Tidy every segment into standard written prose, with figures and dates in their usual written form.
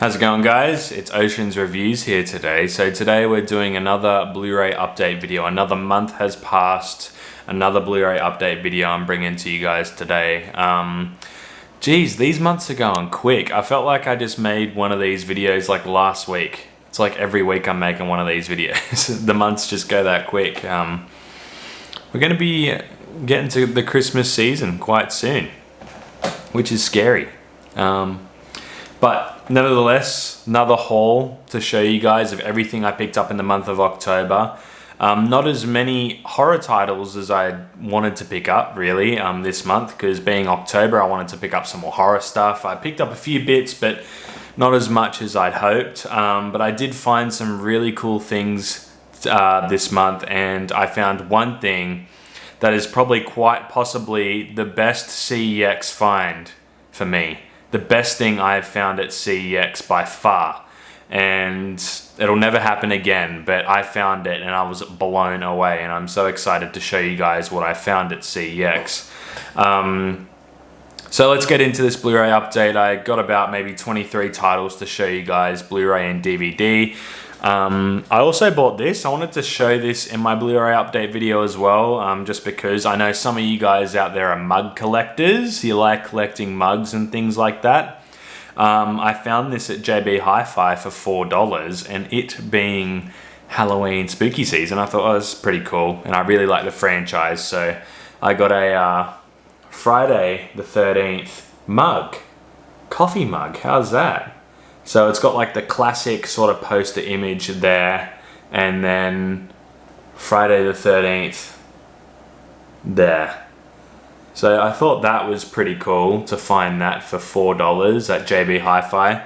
How's it going, guys? It's Ocean's Reviews here today. So today we're doing another Blu-ray update video. Another month has passed, another Blu-ray update video I'm bringing to you guys today. Geez, these months are going quick. I felt like I just made one of these videos like last week. It's like every week I'm making one of these videos. The months just go that quick. We're gonna be getting to the Christmas season quite soon, which is scary. But nevertheless, another haul to show you guys of everything I picked up in the month of October. Not as many horror titles as I wanted to pick up, really, this month, because being October, I wanted to pick up some more horror stuff. I picked up a few bits, but not as much as I'd hoped. But I did find some really cool things this month, and I found one thing that is probably quite possibly the best CEX find for me. The best thing I've found at CEX by far, and it'll never happen again, but I found it and I was blown away, and I'm so excited to show you guys what I found at CEX. So let's get into this Blu-ray update. I got about maybe 23 titles to show you guys, Blu-ray and DVD. I also bought this. I wanted to show this in my Blu-ray update video as well, just because I know some of you guys out there are mug collectors. You like collecting mugs and things like that. I found this at JB Hi-Fi for $4, and it being Halloween spooky season, I thought, oh, this is pretty cool, and I really like the franchise, so I got a Friday the 13th mug, coffee mug. How's that? So it's got like the classic sort of poster image there, and then Friday the 13th there. So I thought that was pretty cool to find that for $4 at JB Hi-Fi.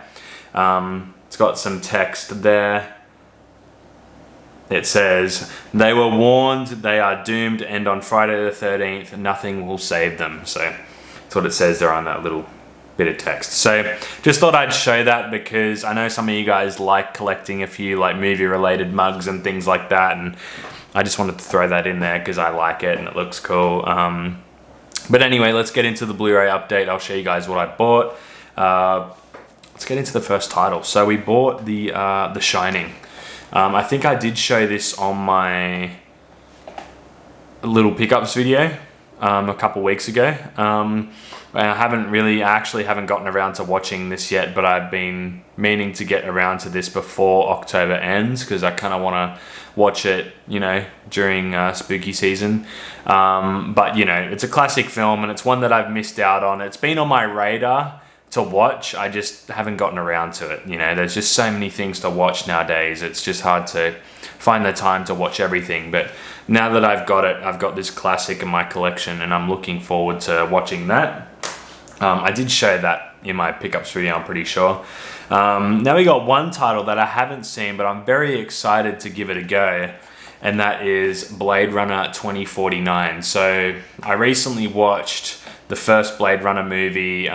It's got some text there. It says, "They were warned, they are doomed, and on Friday the 13th, nothing will save them." So that's what it says there on that little bit of text. So just thought I'd show that because I know some of you guys like collecting a few like movie related mugs and things like that, and I just wanted to throw that in there because I like it and it looks cool. But anyway, let's get into the Blu-ray update. I'll show you guys what I bought. Let's get into the first title. So we bought The Shining. I think I did show this on my little pickups video a couple weeks ago. I actually haven't gotten around to watching this yet, but I've been meaning to get around to this before October ends because I kind of want to watch it, you know, during spooky season. But, you know, it's a classic film and it's one that I've missed out on. It's been on my radar to watch. I just haven't gotten around to it. You know, there's just so many things to watch nowadays. It's just hard to find the time to watch everything. But now that I've got it, I've got this classic in my collection and I'm looking forward to watching that. I did show that in my pickups video, I'm pretty sure. Now we got one title that I haven't seen, but I'm very excited to give it a go, and that is Blade Runner 2049. So I recently watched the first Blade Runner movie,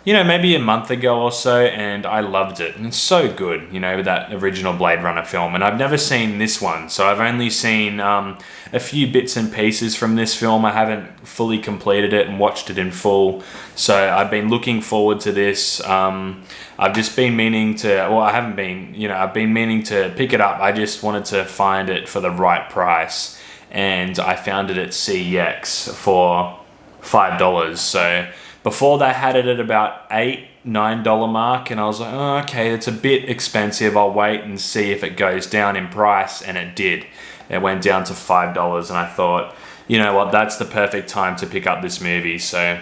you know, maybe a month ago or so, and I loved it. And it's so good, you know, with that original Blade Runner film. And I've never seen this one, so I've only seen a few bits and pieces from this film. I haven't fully completed it and watched it in full. So I've been looking forward to this. I've just been meaning to, well, I haven't been, you know, I've been meaning to pick it up. I just wanted to find it for the right price. And I found it at CEX for $5. So before they had it at about $8-9 mark, and I was like, oh, okay, it's a bit expensive. I'll wait and see if it goes down in price, and it did. It went down to $5, and I thought, you know what, that's the perfect time to pick up this movie. So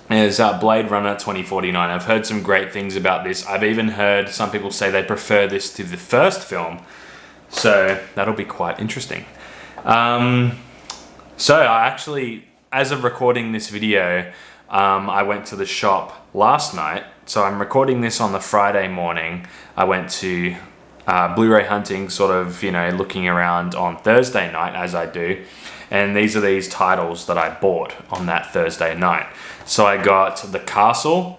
there's Blade Runner 2049. I've heard some great things about this. I've even heard some people say they prefer this to the first film, so that'll be quite interesting. So I actually, as of recording this video, I went to the shop last night, so I'm recording this on the Friday morning. I went to Blu-ray hunting, sort of, you know, looking around on Thursday night, as I do, and these are these titles that I bought on that Thursday night. So I got The Castle.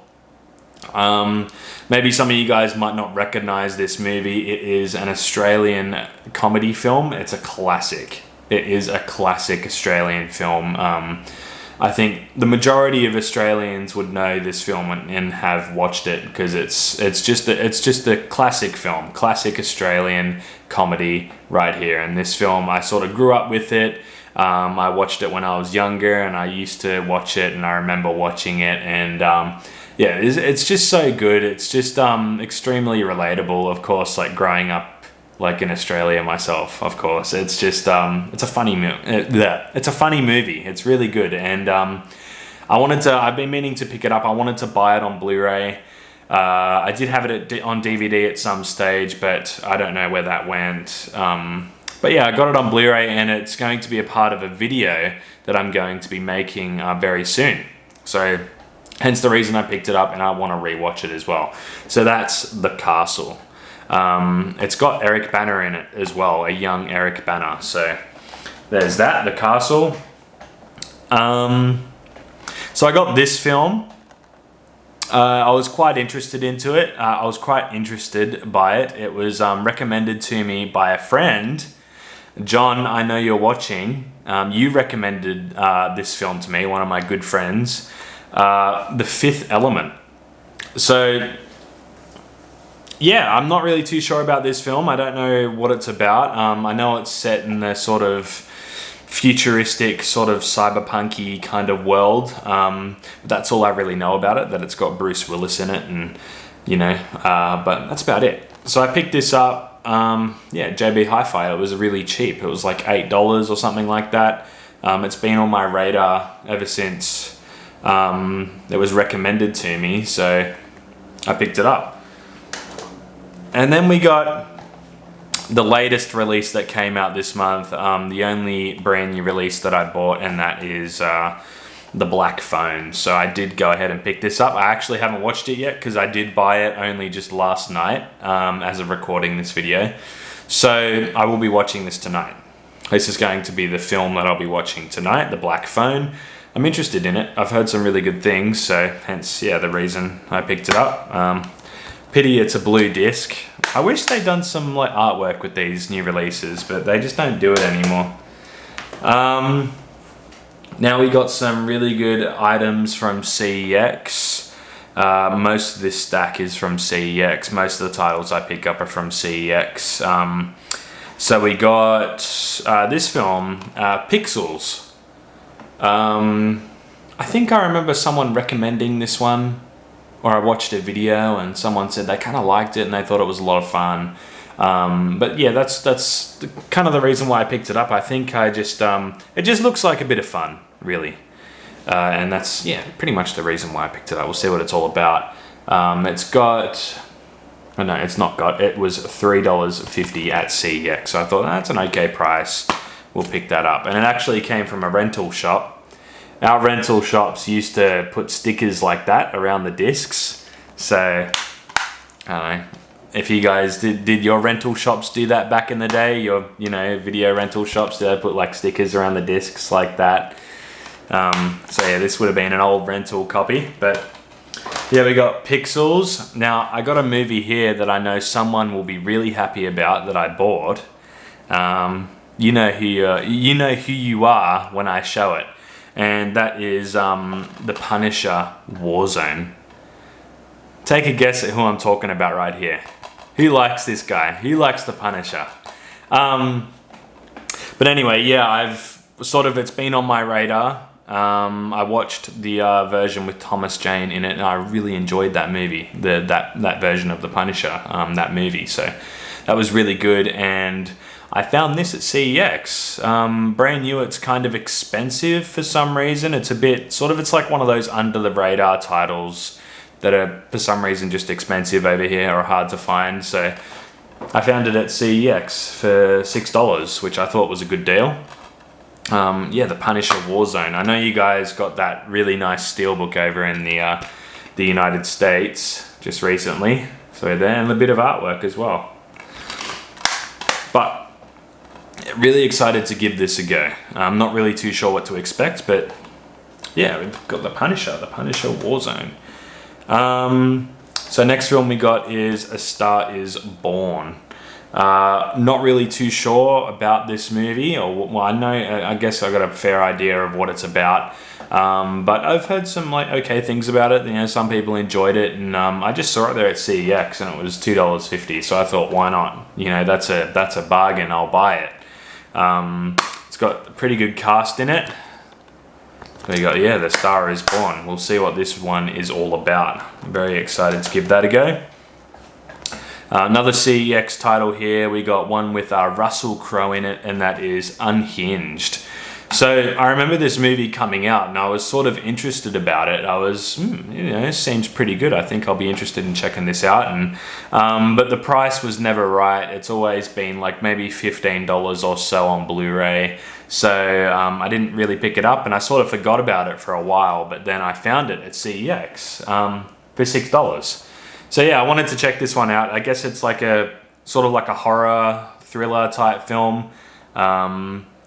Maybe some of you guys might not recognize this movie. It is an Australian comedy film. It's a classic. It is a classic Australian film. I think the majority of Australians would know this film and have watched it, because it's just a classic film, classic Australian comedy right here. And this film, I sort of grew up with it. I watched it when I was younger, and I used to watch it, and I remember watching it, and yeah, it's just so good. It's just extremely relatable, of course, like growing up like in Australia myself, of course. It's just it's a funny it's a funny movie. It's really good, and I've been meaning to pick it up. I wanted to buy it on Blu-ray. I did have it on DVD at some stage, but I don't know where that went. But yeah, I got it on Blu-ray, and it's going to be a part of a video that I'm going to be making very soon. So hence the reason I picked it up, and I want to rewatch it as well. So that's The Castle. It's got Eric Bana in it as well, a young Eric Bana. So there's that, The Castle. So I got this film. I was quite interested into it. I was quite interested by it. It was recommended to me by a friend. John, I know you're watching. You recommended this film to me, one of my good friends. The Fifth Element. So yeah, I'm not really too sure about this film. I don't know what it's about. I know it's set in the sort of futuristic, sort of cyberpunky kind of world. That's all I really know about it, that it's got Bruce Willis in it, and you know, but that's about it. So I picked this up, yeah, JB Hi-Fi. It was really cheap. It was like $8 or something like that. It's been on my radar ever since it was recommended to me, so I picked it up. And then we got the latest release that came out this month, the only brand new release that I bought, and that is The Black Phone. So I did go ahead and pick this up. I actually haven't watched it yet, because I did buy it only just last night as of recording this video. So I will be watching this tonight. This is going to be the film that I'll be watching tonight, The Black Phone. I'm interested in it. I've heard some really good things, so hence, yeah, the reason I picked it up. Pity it's a blue disc. I wish they'd done some like artwork with these new releases, but they just don't do it anymore. Now we got some really good items from CEX. Most of this stack is from CEX. Most of the titles I pick up are from CEX. So we got this film, Pixels. I think I remember someone recommending this one, or I watched a video and someone said they kind of liked it and they thought it was a lot of fun. But yeah, that's kind of the reason why I picked it up. I think it just looks like a bit of fun, really. And that's, yeah, pretty much the reason why I picked it up. We'll see what it's all about. It's got, oh no, it's not got, it was $3.50 at CEX. So I thought, that's an okay price. We'll pick that up. And it actually came from a rental shop. Our rental shops used to put stickers like that around the discs. So, I don't know, if you guys did your rental shops do that back in the day? Your, you know, video rental shops, did they put like stickers around the discs like that? So yeah, this would have been an old rental copy, but yeah, we got Pixels. Now, I got a movie here that I know someone will be really happy about that I bought. You know who you are when I show it. And that is The Punisher Warzone. Take a guess at who I'm talking about right here. Who likes this guy? Who likes The Punisher? But anyway, yeah, it's been on my radar. I watched the version with Thomas Jane in it, and I really enjoyed that movie, that version of The Punisher, that movie. So that was really good, and I found this at CEX. Brand new. It's kind of expensive for some reason. It's a bit it's like one of those under the radar titles that are for some reason just expensive over here or hard to find. So I found it at CEX for $6, which I thought was a good deal. Yeah, The Punisher Warzone. I know you guys got that really nice steelbook over in the United States just recently. So there, and a bit of artwork as well. But really excited to give this a go. I'm not really too sure what to expect, but yeah, we've got The Punisher Warzone. So next film we got is A Star Is Born. Not really too sure about this movie, or well, I guess I got a fair idea of what it's about. But I've heard some like okay things about it. You know, some people enjoyed it, and I just saw it there at CEX, and it was $2.50. So I thought, why not? You know, that's a bargain. I'll buy it. It's got a pretty good cast in it. We got, yeah, The Star Is Born. We'll see what this one is all about. I'm very excited to give that a go. Another CEX title here. We got one with Russell Crowe in it, and that is Unhinged. So I remember this movie coming out, and I was sort of interested about it. I was, you know, it seems pretty good. I think I'll be interested in checking this out. And but the price was never right. It's always been like maybe $15 or so on Blu-ray. So I didn't really pick it up, and I sort of forgot about it for a while. But then I found it at CEX for $6. So yeah, I wanted to check this one out. I guess it's like a sort of like a horror thriller type film.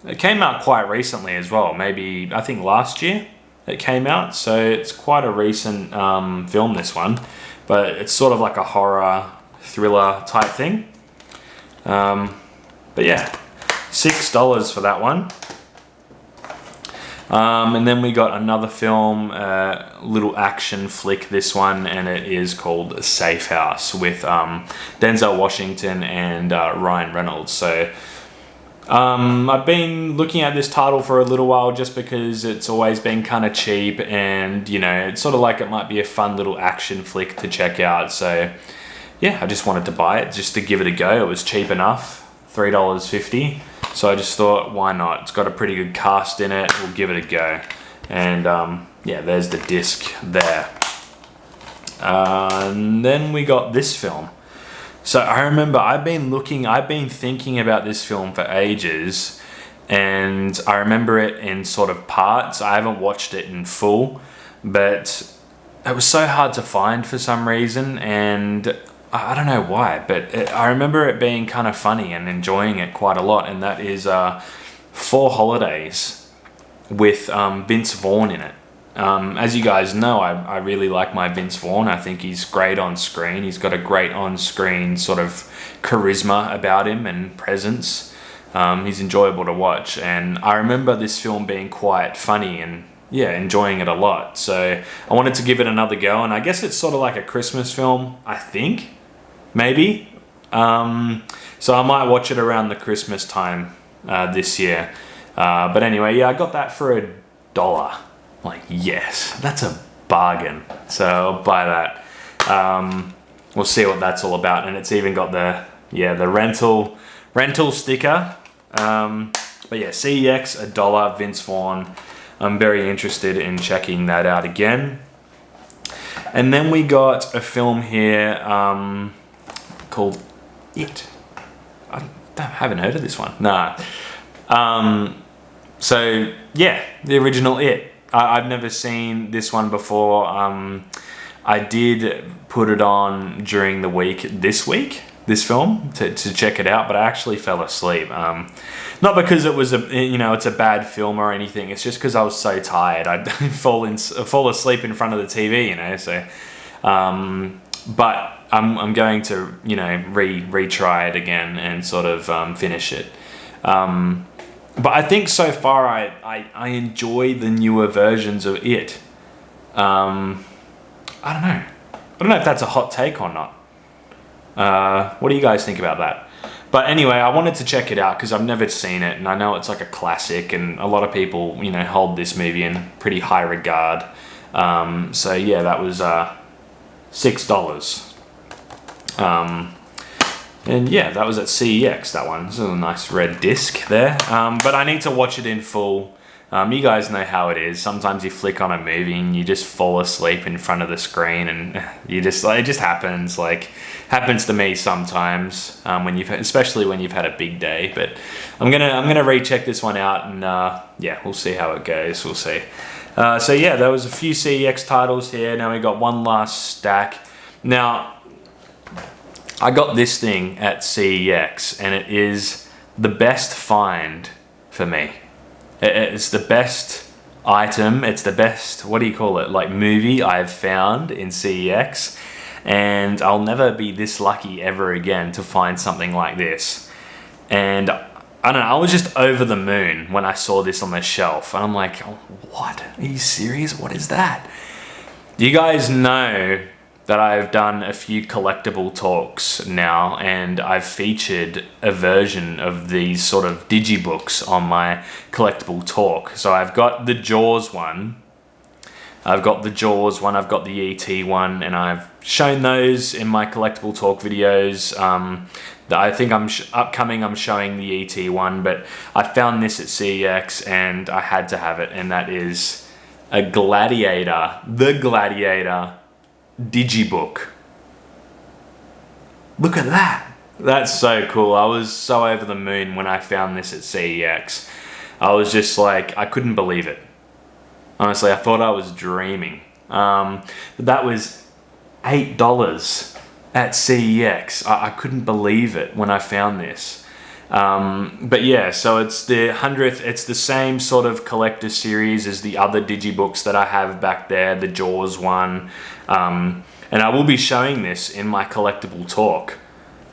It came out quite recently as well. Maybe, I think last year it came out. So it's quite a recent film, this one. But it's sort of like a horror thriller type thing. But yeah, $6 for that one. And then we got another film, little action flick, this one, and it is called Safe House with Denzel Washington and Ryan Reynolds. So I've been looking at this title for a little while just because it's always been kind of cheap, and you know, it's sort of like it might be a fun little action flick to check out. So yeah, I just wanted to buy it just to give it a go. It was cheap enough, $3.50. So I just thought, why not? It's got a pretty good cast in it. We'll give it a go. And yeah, there's the disc there. And then we got this film. So I remember I've been thinking about this film for ages. And I remember it in sort of parts. I haven't watched it in full. But it was so hard to find for some reason. And I don't know why, but I remember it being kind of funny and enjoying it quite a lot, and that is 4 Holidays with Vince Vaughn in it. As you guys know, I really like my Vince Vaughn. I think he's great on screen. He's got a great on-screen sort of charisma about him and presence. He's enjoyable to watch, and I remember this film being quite funny and yeah, enjoying it a lot. So I wanted to give it another go, and I guess it's sort of like a Christmas film, I think. Maybe. So I might watch it around the Christmas time this year. But anyway, yeah, I got that for $1. Like, yes, that's a bargain. So I'll buy that. We'll see what that's all about. And it's even got the rental sticker. But yeah, CEX, $1, Vince Vaughn. I'm very interested in checking that out again. And then we got a film here called It. I haven't heard of this one. Nah. So yeah, the original It. I've never seen this one before. I did put it on during the week, this film, to check it out, but I actually fell asleep. Not because it was it's a bad film or anything. It's just because I was so tired. I'd fall asleep in front of the TV, you know. So, but I'm going to retry it again and sort of finish it. But I think so far I enjoy the newer versions of It. I don't know. I don't know if that's a hot take or not. What do you guys think about that? But anyway, I wanted to check it out because I've never seen it, and I know it's like a classic, and a lot of people, hold this movie in pretty high regard. So yeah, that was $6. And yeah, that was at CEX, that one. This is a nice red disc there. But I need to watch it in full. You guys know how it is. Sometimes you flick on a movie and you just fall asleep in front of the screen, and it just happens. Happens to me sometimes especially when you've had a big day. But I'm gonna recheck this one out, and yeah, we'll see how it goes. We'll see. So yeah, there was a few CEX titles here. Now we got one last stack. Now I got this thing at CEX, and it is the best find for me. It's the best item. It's the best, movie I've found in CEX. And I'll never be this lucky ever again to find something like this. And I don't know, I was just over the moon when I saw this on the shelf. And I'm like, oh, what? Are you serious? What is that? You guys know that I've done a few collectible talks now, and I've featured a version of these sort of Digi Books on my collectible talk. So I've got the Jaws one, I've got the E.T. one, and I've shown those in my collectible talk videos. I think I'm showing the E.T. one, but I found this at CEX and I had to have it, and that is a Gladiator, the Gladiator Digi Book. Look at that. That's so cool. I was so over the moon when I found this at CEX. I was just like, I couldn't believe it. Honestly, I thought I was dreaming. That was $8 at CEX. I couldn't believe it when I found this. But yeah, so it's the 100th, it's the same sort of collector series as the other Digibooks that I have back there, the Jaws one. And I will be showing this in my collectible talk,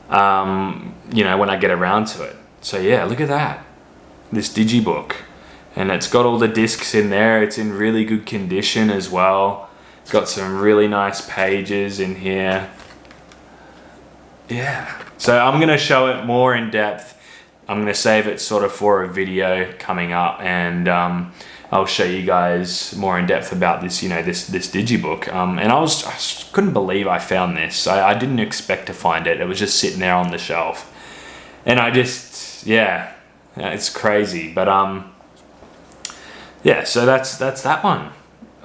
you know, when I get around to it. So yeah, look at that, this Digibook. And it's got all the discs in there. It's in really good condition as well. It's got some really nice pages in here. Yeah, so I'm gonna show it more in depth. I'm gonna save it sort of for a video coming up, and I'll show you guys more in depth about this, you know, this Digibook. And I couldn't believe I found this. I didn't expect to find it. It was just sitting there on the shelf, and I just, yeah, it's crazy. But yeah, so that's that one.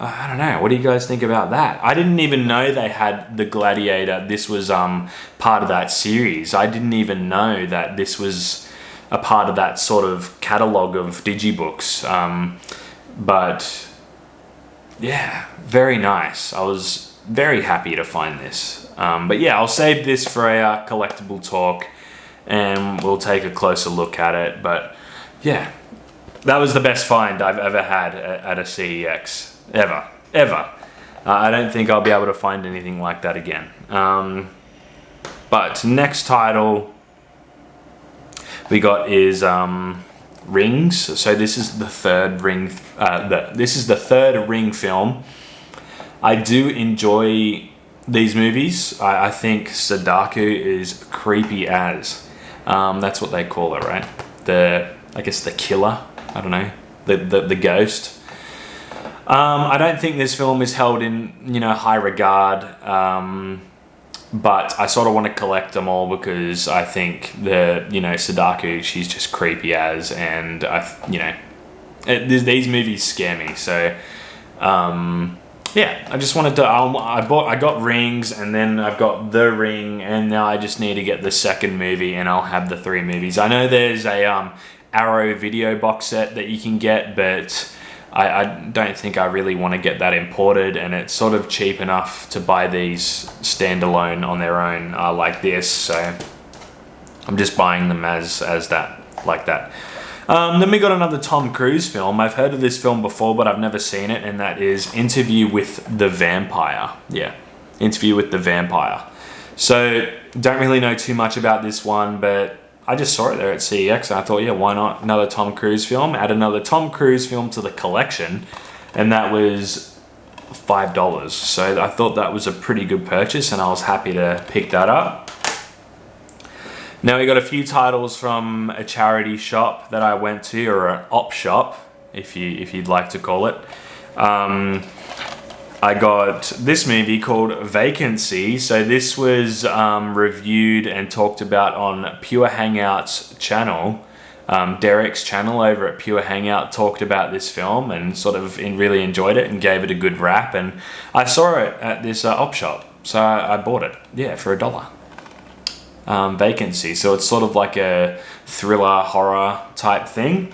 I don't know, what do you guys think about that? I didn't even know they had the Gladiator. This was part of that series. I didn't even know that this was a part of that sort of catalogue of Digibooks. But yeah, very nice. I was very happy to find this. But yeah, I'll save this for a collectible talk, and we'll take a closer look at it. But yeah, that was the best find I've ever had at a CEX. Ever. I don't think I'll be able to find anything like that again. But next title we got is Rings. So this is the third Ring. This is the third Ring film. I do enjoy these movies. I think Sadaku is creepy as. That's what they call it, right? I guess the killer. I don't know. The ghost. I don't think this film is held in, you know, high regard, but I sort of want to collect them all because I think Sadaku, she's just creepy as, and these movies scare me. So, yeah, I just wanted to. I got Rings, and then I've got The Ring, and now I just need to get the second movie, and I'll have the 3 movies. I know there's a Arrow video box set that you can get, but I don't think I really want to get that imported, and it's sort of cheap enough to buy these standalone on their own like this, so I'm just buying them as that, like that. Then we got another Tom Cruise film. I've heard of this film before, but I've never seen it, and that is Interview with the Vampire. Yeah, Interview with the Vampire. So, don't really know too much about this one, but I just saw it there at CEX, and I thought, yeah, why not another Tom Cruise film? Add another Tom Cruise film to the collection, and that was $5. So I thought that was a pretty good purchase, and I was happy to pick that up. Now we got a few titles from a charity shop that I went to, or an op shop, if you'd like to call it. I got this movie called Vacancy. So this was reviewed and talked about on Pure Hangout's channel. Derek's channel over at Pure Hangout talked about this film and sort of really enjoyed it and gave it a good rap. And I saw it at this op shop, so I bought it. Yeah, for $1. Vacancy. So it's sort of like a thriller horror type thing.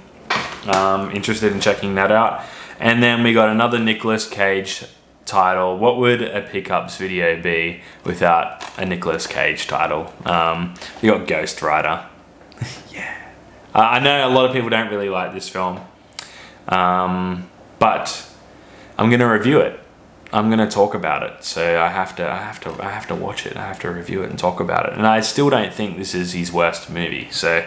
Interested in checking that out. And then we got another Nicolas Cage title. What would a pickups video be without a Nicolas Cage title? You got Ghost Rider. Yeah. I know a lot of people don't really like this film, but I'm gonna review it. I'm gonna talk about it. So I have to watch it. I have to review it and talk about it. And I still don't think this is his worst movie. So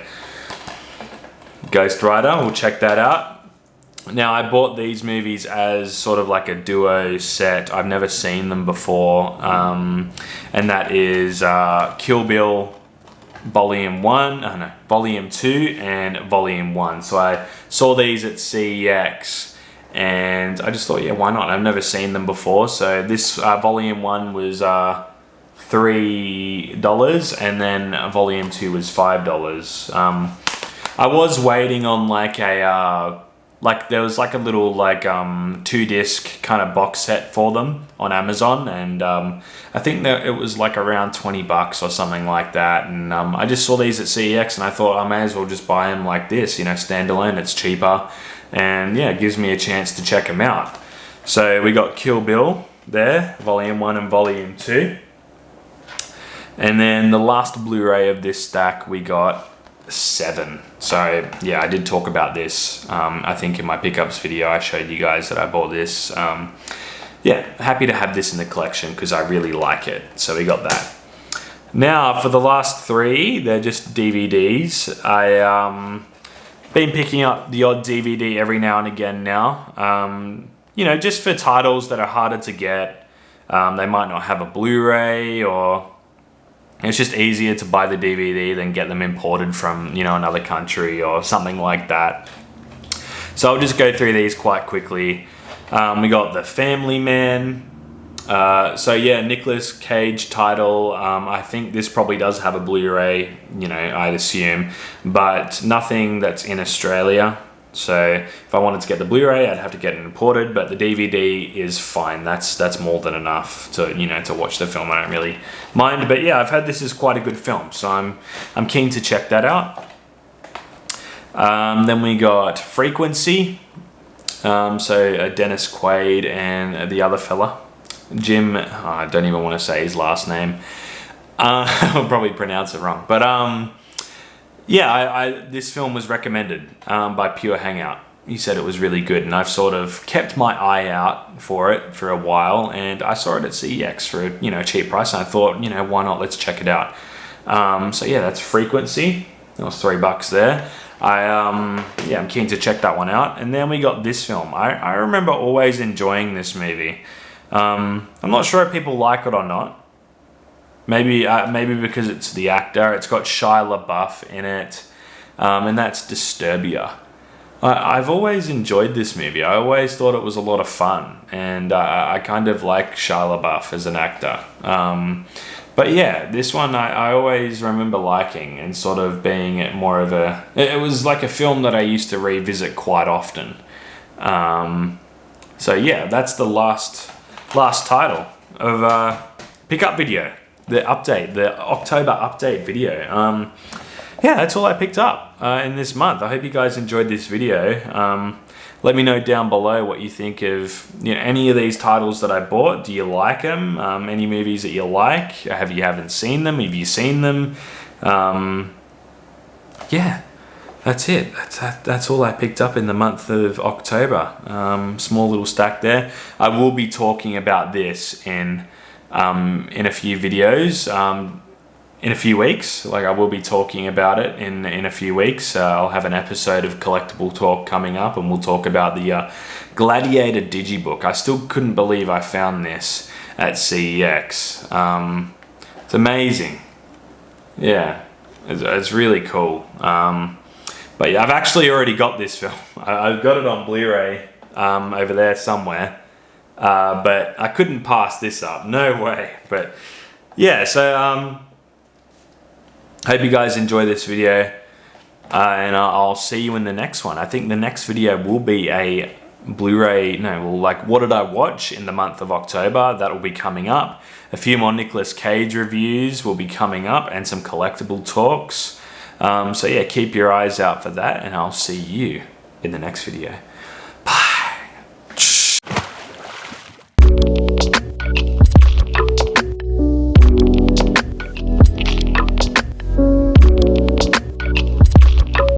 Ghost Rider, we'll check that out. Now, I bought these movies as sort of like a duo set. I've never seen them before. And that is Kill Bill Volume 2 and Volume 1. So I saw these at CEX and I just thought, yeah, why not? I've never seen them before. So this Volume 1 was $3 and then Volume 2 was $5. I was waiting on like a there was like a little 2-disc kind of box set for them on Amazon, and I think that it was like around $20 or something like that. And I just saw these at CEX and I thought I may as well just buy them like this, you know, standalone. It's cheaper, and yeah, it gives me a chance to check them out. So we got Kill Bill there, Volume 1 and Volume 2, and then the last Blu-ray of this stack we got Seven. So yeah, I did talk about this I think in my pickups video. I showed you guys that I bought this. Yeah, happy to have this in the collection because I really like it. So we got that. Now for the last three, they're just DVDs. I been picking up the odd DVD every now and again now, you know, just for titles that are harder to get. They might not have a Blu-ray, or it's just easier to buy the DVD than get them imported from, you know, another country or something like that. So I'll just go through these quite quickly. We got The Family Man. So yeah, Nicolas Cage title. I think this probably does have a Blu-ray, you know, I'd assume, but nothing that's in Australia. So if I wanted to get the Blu-ray, I'd have to get it imported, but the DVD is fine. That's more than enough to, you know, to watch the film. I don't really mind, but yeah, I've heard this is quite a good film, so I'm keen to check that out. Then we got Frequency. So Dennis Quaid and the other fella, Jim. I don't even want to say his last name. I'll probably pronounce it wrong, but yeah, this film was recommended by Pure Hangout. He said it was really good, and I've sort of kept my eye out for it for a while, and I saw it at CEX for a, you know, cheap price, and I thought, you know, why not? Let's check it out. So yeah, that's Frequency. That was $3 there. Yeah, I'm keen to check that one out. And then we got this film. I remember always enjoying this movie. I'm not sure if people like it or not. Maybe because it's the actor. It's got Shia LaBeouf in it, and that's Disturbia. I've always enjoyed this movie. I always thought it was a lot of fun, and I kind of like Shia LaBeouf as an actor. But yeah, this one I always remember liking and sort of being more of a... It was like a film that I used to revisit quite often. So yeah, that's the last title of pickup video. The October update video. Yeah, that's all I picked up in this month. I hope you guys enjoyed this video. Let me know down below what you think of, you know, any of these titles that I bought. Do you like them? Any movies that you like? Have you haven't seen them? Have you seen them? Yeah, that's it. That's all I picked up in the month of October. Small little stack there. I will be talking about this in a few videos, in a few weeks. Like, I will be talking about it in a few weeks. I'll have an episode of Collectible Talk coming up, and we'll talk about the Gladiator Digi Book. I still couldn't believe I found this at CEX. It's amazing. Yeah, it's really cool. But yeah, I've actually already got this film. I've got it on Blu-ray over there somewhere. But I couldn't pass this up, no way. But yeah, so hope you guys enjoy this video, and I'll see you in the next one. I think the next video will be a Blu-ray, like what did I watch in the month of October. That will be coming up. A few more Nicolas Cage reviews will be coming up, and some collectible talks. So yeah, keep your eyes out for that, and I'll see you in the next video.